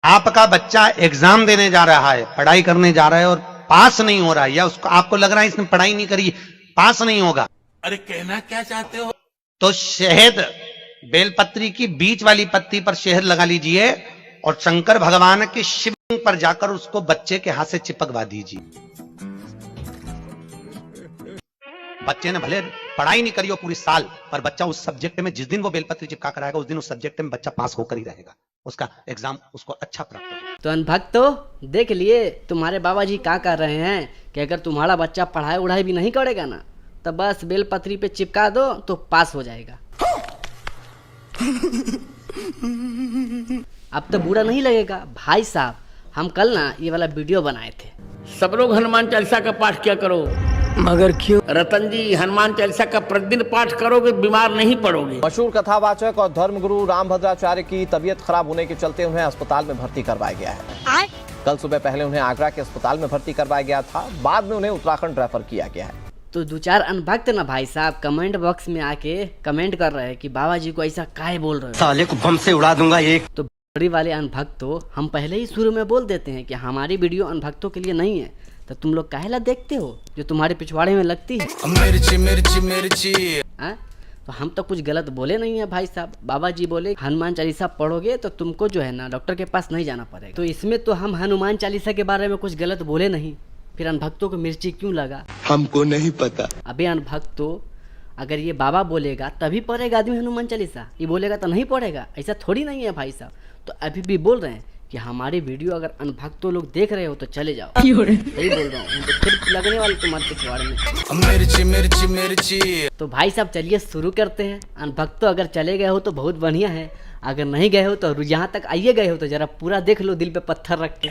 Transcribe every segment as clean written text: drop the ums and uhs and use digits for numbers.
आपका बच्चा एग्जाम देने जा रहा है, पढ़ाई करने जा रहा है और पास नहीं हो रहा है, या उसको आपको लग रहा है इसने पढ़ाई नहीं करी, पास नहीं होगा, अरे कहना क्या चाहते हो? तो शहद, बेलपत्री की बीच वाली पत्ती पर शहद लगा लीजिए और शंकर भगवान के शिवलिंग पर जाकर उसको बच्चे के हाथ से चिपकवा दीजिए। बच्चे ने भले पढ़ाई नहीं करी हो पूरी साल, पर बच्चा उस सब्जेक्ट में जिस दिन वो बेलपत्री चिपका कर आएगा उस दिन उस सब्जेक्ट में बच्चा पास होकर ही रहेगा, उसका एग्जाम उसको अच्छा प्राप्त होगा। तो अनभक्तो देख लिए तुम्हारे बाबा जी क्या कर रहे हैं कि अगर तुम्हारा बच्चा पढ़ाई उढ़ाई भी नहीं करेगा ना तो बस बेलपत्री पे चिपका दो तो पास हो जाएगा। अब तो बुरा नहीं लगेगा भाई साहब, हम कल ना ये वाला वीडियो बनाए थे। सब लोग हनुमान चालीसा का पाठ किया करो। मगर क्यों? रतन जी, हनुमान चालीसा का प्रतिदिन पाठ करोगे बीमार नहीं पड़ोगे। मशहूर कथावाचक और धर्मगुरु रामभद्राचार्य की तबीयत खराब होने के चलते उन्हें अस्पताल में भर्ती करवाया गया है। कल सुबह पहले उन्हें आगरा के अस्पताल में भर्ती करवाया गया था, बाद में उन्हें उत्तराखंड रेफर किया गया है। तो दो चार अनभक्त ना भाई साहब कमेंट बॉक्स में आके कमेंट कर रहे हैं कि बाबा जी को ऐसा काहे बोल रहे हो, साले को बम से उड़ा दूंगा एक। तो बड़ी वाले अनभक्तों, हम पहले ही शुरू में बोल देते हैं कि हमारी वीडियो अनभक्तों के लिए नहीं है, तो तुम लोग काहेला देखते हो जो तुम्हारे पिछवाड़े में लगती है। मिर्ची मिर्ची मिर्ची। तो हम तो कुछ गलत बोले नहीं है भाई साहब। बाबा जी बोले हनुमान चालीसा पढ़ोगे तो तुमको जो है ना डॉक्टर के पास नहीं जाना पड़ेगा, तो इसमें तो हम हनुमान चालीसा के बारे में कुछ गलत बोले नहीं, फिर अनभक्तों को मिर्ची क्यों लगा हमको नहीं पता। अबे अनभक्तों, अगर ये बाबा बोलेगा तभी पढ़ेगा आदमी हनुमान चालीसा, ये बोलेगा तो नहीं पढ़ेगा, ऐसा थोड़ी नहीं है भाई साहब। तो अभी भी बोल रहे हैं कि हमारी वीडियो अगर अनभक्तों लोग देख रहे हो तो चले जाओ, सही बोल रहा हूँ, तो फिर लगने वाले तुम्हारे पिछवाड़े में। मिर्ची मिर्ची मिर्ची। तो भाई साहब चलिए शुरू करते हैं। अनभक्तों अगर चले गए हो तो बहुत बढ़िया है, अगर नहीं गए हो तो यहाँ तक आइए गए हो तो जरा पूरा देख लो दिल पे पत्थर रख के।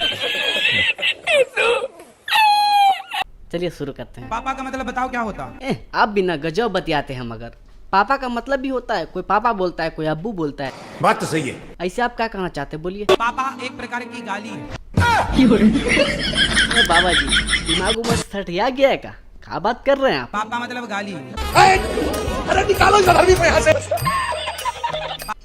चलिए शुरू करते हैं। पापा का मतलब बताओ क्या होता है? आप बिना गजब बतियाते हैं, मगर पापा का मतलब भी होता है, कोई पापा बोलता है, कोई अब्बू बोलता है। बात तो सही है। ऐसे आप क्या कहना चाहते हैं, बोलिए। पापा एक प्रकार की गाली है। बाबा जी दिमाग में सठिया गया है क्या बात कर रहे हैं आप? पापा मतलब गाली है। अरे निकालो इस आदमी को यहाँ से।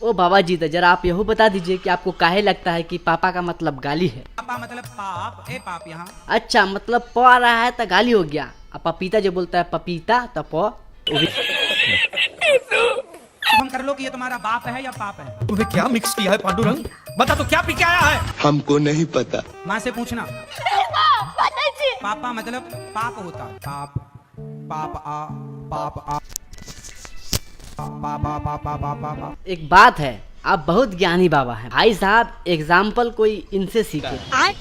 ओ बाबा जी तो जरा आप यही बता दीजिए कि आपको काहे लगता है कि पापा का मतलब गाली है? पापा मतलब पाप, ए पाप यहाँ। अच्छा, मतलब प आ रहा है तो गाली हो गया। अब पपीता जो बोलता है पपीता तो प। तुम कर लो कि ये तुम्हारा बाप है या पाप है। तूने क्या मिक्स किया है पांडुरंग? बता तो क्या पी के आया है? हमको नहीं पता। माँ से पूछना। पापा मतलब पाप होता है। पाप पाप आ पाप आ पापा पापा पापा। एक बात है, आप बहुत ज्ञानी बाबा हैं भाई साहब, एग्जाम्पल कोई इनसे सीखे।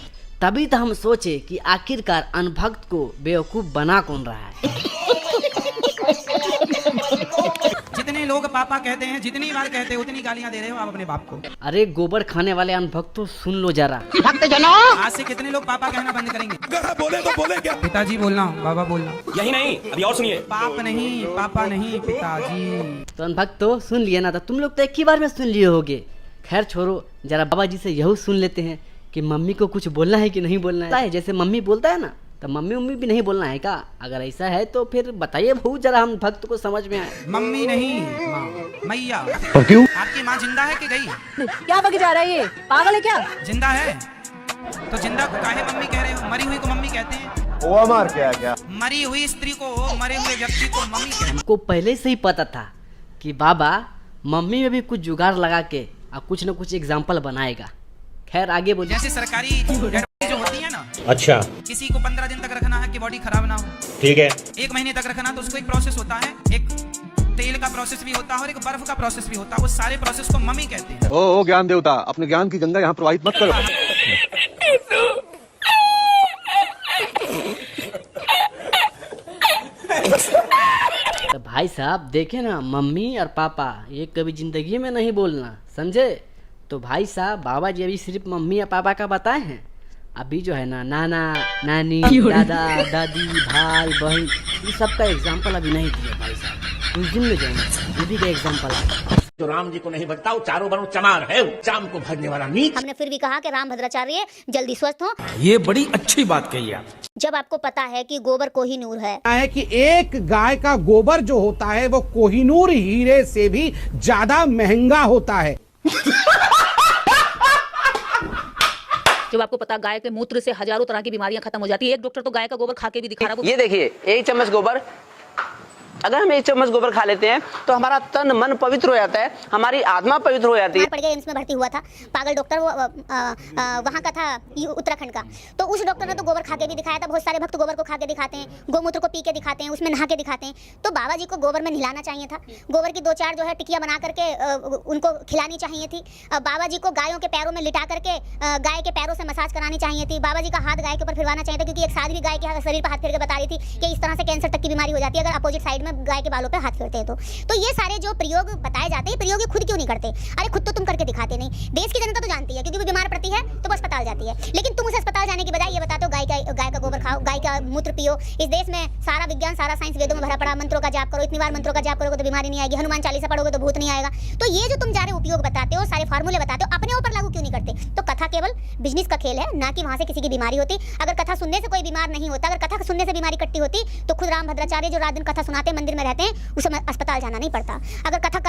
तभी तो हम सोचे कि आखिरकार अनभक्त को बेवकूफ बना कौन रहा है। जितने लोग पापा कहते हैं, जितनी बार कहते हैं उतनी गालियां दे रहे हो आप अपने बाप को। अरे गोबर खाने वाले अनभक्तों सुन लो जरा। आज से कितने लोग पापा कहना बंद करेंगे? बोले तो बोले क्या? पिताजी बोलना, बाबा बोलना। यही नहीं, अभी और सुनिए। पाप नहीं, पापा नहीं, पिताजी। तो अनभक्तों सुन लिए ना, तो तुम लोग तो एक ही बार में सुन लिए होगे। खैर छोड़ो, जरा बाबा जी से यही सुन लेते हैं कि मम्मी को कुछ बोलना है कि नहीं बोलना है। जैसे मम्मी बोलता है ना, तो मम्मी उम्मी भी नहीं बोलना है क्या? अगर ऐसा है तो फिर बताइए भू, जरा हम भक्त को समझ में आए। मम्मी नहीं, माँ, मैया। क्यों? आपकी माँ जिंदा है कि गई? क्या बक जा रहा है ये, पागल है क्या? जिंदा है तो जिंदा को काहे मम्मी कह रहे हो? मरी हुई को मम्मी कहते हैं। वो मार क्या? मरी हुई स्त्री को, मरे हुए व्यक्ति को मम्मी कहते हैं। हमको पहले से ही पता था कि बाबा मम्मी में भी कुछ जुगाड़ लगा के अब कुछ न कुछ एग्जाम्पल बनाएगा। खैर आगे बोलिए। जैसे सरकारी जो होती है ना, अच्छा, किसी को 15 दिन तक रखना है कि बॉडी खराब ना हो, ठीक है। 1 महीने तक रखना तो उसको एक प्रोसेस होता है, एक तेल का प्रोसेस भी होता है और एक बर्फ का प्रोसेस भी होता है। वो सारे प्रोसेस को मम्मी कहते हैं। ओ ज्ञान देवता, अपने ज्ञान की गंगा यहाँ प्रवाहित मत करो। तो भाई साहब देखे ना, मम्मी और पापा ये कभी जिंदगी में नहीं बोलना, समझे? तो भाई साहब बाबा जी अभी सिर्फ मम्मी और पापा का बताए हैं, अभी जो है ना नाना नानी, दादा दादी, भाई बहन, ये सब का एग्जाम्पल अभी नहीं दिया भाई साहब। कुछ दिन में जो है ना ये भी का एग्जाम्पल आएगा। जो राम जी को नहीं भजता वो चारों बनो चमार है, चाम को भजने वाला नीच। हमने फिर भी कहा कि रामभद्राचार्य जल्दी स्वस्थ हो। ये बड़ी अच्छी बात कही आप। जब आपको पता है कि गोबर कोहिनूर है कि एक गाय का गोबर जो होता है वो कोहिनूर हीरे से भी ज्यादा महंगा होता है। जब आपको पता गाय के मूत्र से हजारों तरह की बीमारियां खत्म हो जाती है। एक डॉक्टर तो गाय का गोबर खा के भी दिखा रहा है। ये देखिए, एक चम्मच गोबर, अगर हम एक चम्मच गोबर खा लेते हैं तो हमारा तन मन पवित्र हो जाता है, हमारी आत्मा पवित्र हो जाती है। पड़ गया, एम्स में भर्ती हुआ था, पागल डॉक्टर, वो वहाँ का था, उत्तराखंड का। तो उस डॉक्टर ने तो गोबर खा के भी दिखाया था। बहुत सारे भक्त गोबर को खा के दिखाते हैं, गोमूत्र को पी के दिखाते हैं, उसमें नहा के दिखाते हैं। तो बाबा जी को गोबर में नहलाना चाहिए था। गोबर की 2-4 जो है टिकिया बना करके उनको खिलानी चाहिए थी। बाबा जी को गायों के पैरों में लिटा करके गाय के पैरों से मसाज करानी चाहिए थी। बाबा जी का हाथ गाय के ऊपर फिरवाना चाहिए था, क्योंकि एक साध्वी गाय के शरीर पर हाथ फेर के बता रही थी कि इस तरह से कैंसर तक की बीमारी हो जाती है अगर अपोजिट साइड में गाय के बालों पे हाथ फेरते हैं तो ये सारे जो प्रयोग बताए जाते हैं, प्रयोग खुद क्यों नहीं करते? अरे खुद तो तुम करके दिखाते नहीं। देश की जनता तो जानती है, क्योंकि वो बीमार पड़ती है तो वो अस्पताल जाती है। लेकिन तुम उसे अस्पताल जाने की बजाय ये बताते हो गाय का गोबर खाओ, गाय का मूत्र पियो। इस देश में सारा विज्ञान, सारा साइंस वेदों में भरा पड़ा। मंत्रों का जाप करो, इतनी बार मंत्रों का जाप करोगे तो बीमारी नहीं आएगी। हनुमान चालीसा पढ़ोगे तो भूत नहीं आएगा। तो ये जो तुम सारे उपयोग बताते हो, सारे फार्मूले बताते हो, अपने ऊपर लागू क्यों नहीं करते? तो कथा केवल बिजनेस का खेल है, ना कि वहां से किसी की बीमारी होती। अगर कथा सुनने से कोई बीमार नहीं होता, अगर कथा सुनने से बीमारी कटती होती तो खुद रामभद्राचार्य जो रात दिन कथा सुनाते मंदिर में रहते हैं, उसे अस्पताल जाना नहीं पड़ता। अगर कथा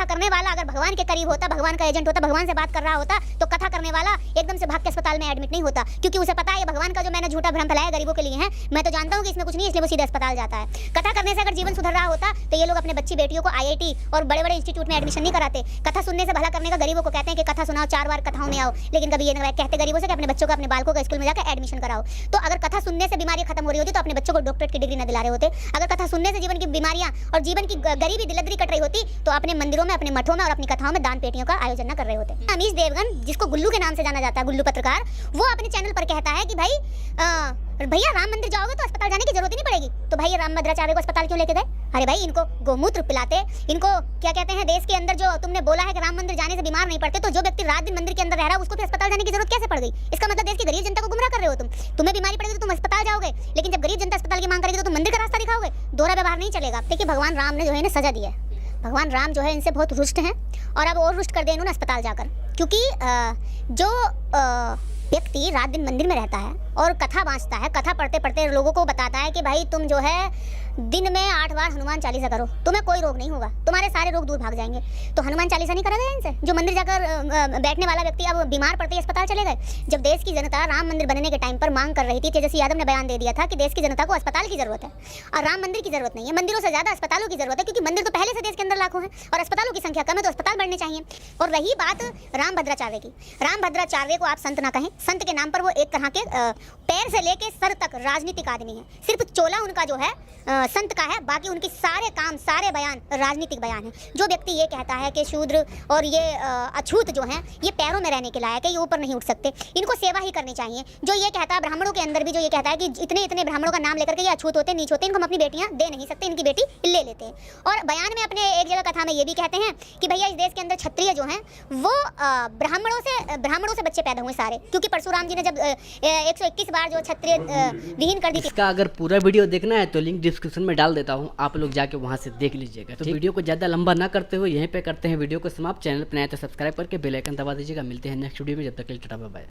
करने वाला अगर भगवान के करीब होता, भगवान का एजेंट होता, भगवान से बात कर रहा होता, तो कथा करने वाला एकदम से भाग के अस्पताल में एडमिट नहीं होता, क्योंकि उसे पता है ये भगवान का जो मैंने झूठा भ्रम फैलाया गरीबों के लिए है, मैं तो जानता हूं कि इसमें कुछ नहीं, इसलिए वो सीधे अस्पताल जाता है। कथा करने से अगर जीवन सुधर रहा होता तो ये लोग अपने बच्ची बेटियों को IIT और बड़े-बड़े इंस्टीट्यूट में एडमिशन नहीं कराते। कथा सुनने से भला करने का गरीबों को कहते हैं कि कथा सुनाओ, 4 बार कथाओं में आओ, लेकिन कभी ये नहीं कहते गरीबों से कि अपने बच्चों को, अपने बालकों को स्कूल में जाकर एडमिशन कराओ। तो अगर कथा सुनने से बीमारी खत्म हो रही होती तो अपने बच्चों को डॉक्टरेट की डिग्री न दिला रहे होते। अगर कथा सुनने से जीवन की बीमारियां और जीवन की गरीबी दिलदरी कट रही होती तो अपने मंदिरों में, अपने मठों में और अपनी कथाओं में दान पेटियों का आयोजन न कर रहे होते। अमीश देवगन, जिसको गुल्लू के नाम से जाना जाता है, गुल्लू पत्रकार, वो अपने चैनल पर कहता है कि भाई भैया राम मंदिर जाओगे तो अस्पताल जाने की जरूरत ही नहीं पड़ेगी। तो भाई रामभद्राचार्य को अस्पताल क्यों लेके गए? अरे भाई इनको गोमूत्र पिलाते, इनको क्या कहते हैं, देश के अंदर जो तुमने बोला है कि राम मंदिर जाने से बीमार नहीं पड़ते, तो जो व्यक्ति रात दिन मंदिर के अंदर रह रहा है उसको फिर अस्पताल जाने की जरूरत कैसे पड़ गई? इसका मतलब देश की गरीब जनता को गुमराह कर रहे हो तुम। तुम्हें बीमारी पड़ेगी तो तुम अस्पताल जाओगे, लेकिन जब गरीब जनता अस्पताल की मांग करेगी तो तुम मंदिर का रास्ता दिखाओगे। दोहरा व्यवहार नहीं चलेगा। देखिए भगवान राम ने जो है इन्हें सजा दी है। भगवान राम जो है इनसे बहुत रुष्ट हैं और अब और रुष्ट कर दे इन्होंने अस्पताल जाकर, क्योंकि जो व्यक्ति रात दिन मंदिर में रहता है और कथा बाँचता है, कथा पढ़ते पढ़ते लोगों को बताता है कि भाई तुम जो है दिन में 8 बार हनुमान चालीसा करो, तुम्हें कोई रोग नहीं होगा, तुम्हारे सारे रोग दूर भाग जाएंगे। तो हनुमान चालीसा नहीं करा गया इनसे? जो मंदिर जाकर बैठने वाला व्यक्ति अब बीमार पड़ते ही अस्पताल चले गए। जब देश की जनता राम मंदिर बनने के टाइम पर मांग कर रही थी, तेजस्वी यादव ने बयान दे दिया था कि देश की जनता को अस्पताल की जरूरत है और राम मंदिर की जरूरत नहीं है। मंदिरों से ज्यादा अस्पतालों की जरूरत है, क्योंकि मंदिर तो पहले से देश के अंदर लाखों हैं और अस्पतालों की संख्या कम है, तो अस्पताल बढ़ने चाहिए। और रही बात रामभद्राचार्य की, रामभद्राचार्य को आप संत ना कहें, संत के नाम पर वो एक तरह के पैर से लेके सर तक राजनीतिक आदमी है। सिर्फ चोला उनका जो है संत का है, बाकी उनके सारे काम, सारे बयान राजनीतिक बयान है। जो व्यक्ति ये कहता है कि शूद्र और ये अछूत जो हैं ये पैरों में रहने के लायक है, ये ऊपर नहीं उठ सकते, इनको सेवा ही करनी चाहिए। जो ये कहता है ब्राह्मणों के अंदर भी जो ये कहता है कि इतने ब्राह्मणों का नाम लेकर के ये अछूत होते, नीच होते, इनको हम अपनी बेटियां दे नहीं सकते, इनकी बेटी ले लेते हैं। और बयान में अपने एक जगह कथा में ये भी कहते हैं कि भैया इस देश के अंदर क्षत्रिय जो हैं वो ब्राह्मणों से बच्चे पैदा हुए सारे, क्योंकि परशुराम जी ने जब 121 बार जो क्षत्रिय विहीन कर दी थी। इसका अगर पूरा वीडियो देखना है तो लिंक डिस्क्रिप्शन में डाल देता हूँ, आप लोग जाके वहाँ से देख लीजिएगा। तो वीडियो को ज़्यादा लंबा ना करते हुए यहीं पे करते हैं वीडियो को समाप्त। चैनल पर नया तो सब्सक्राइब करके बेल आइकन दबा दीजिएगा। मिलते हैं नेक्स्ट वीडियो में, जब तक के लिए टाटा बाय बाय।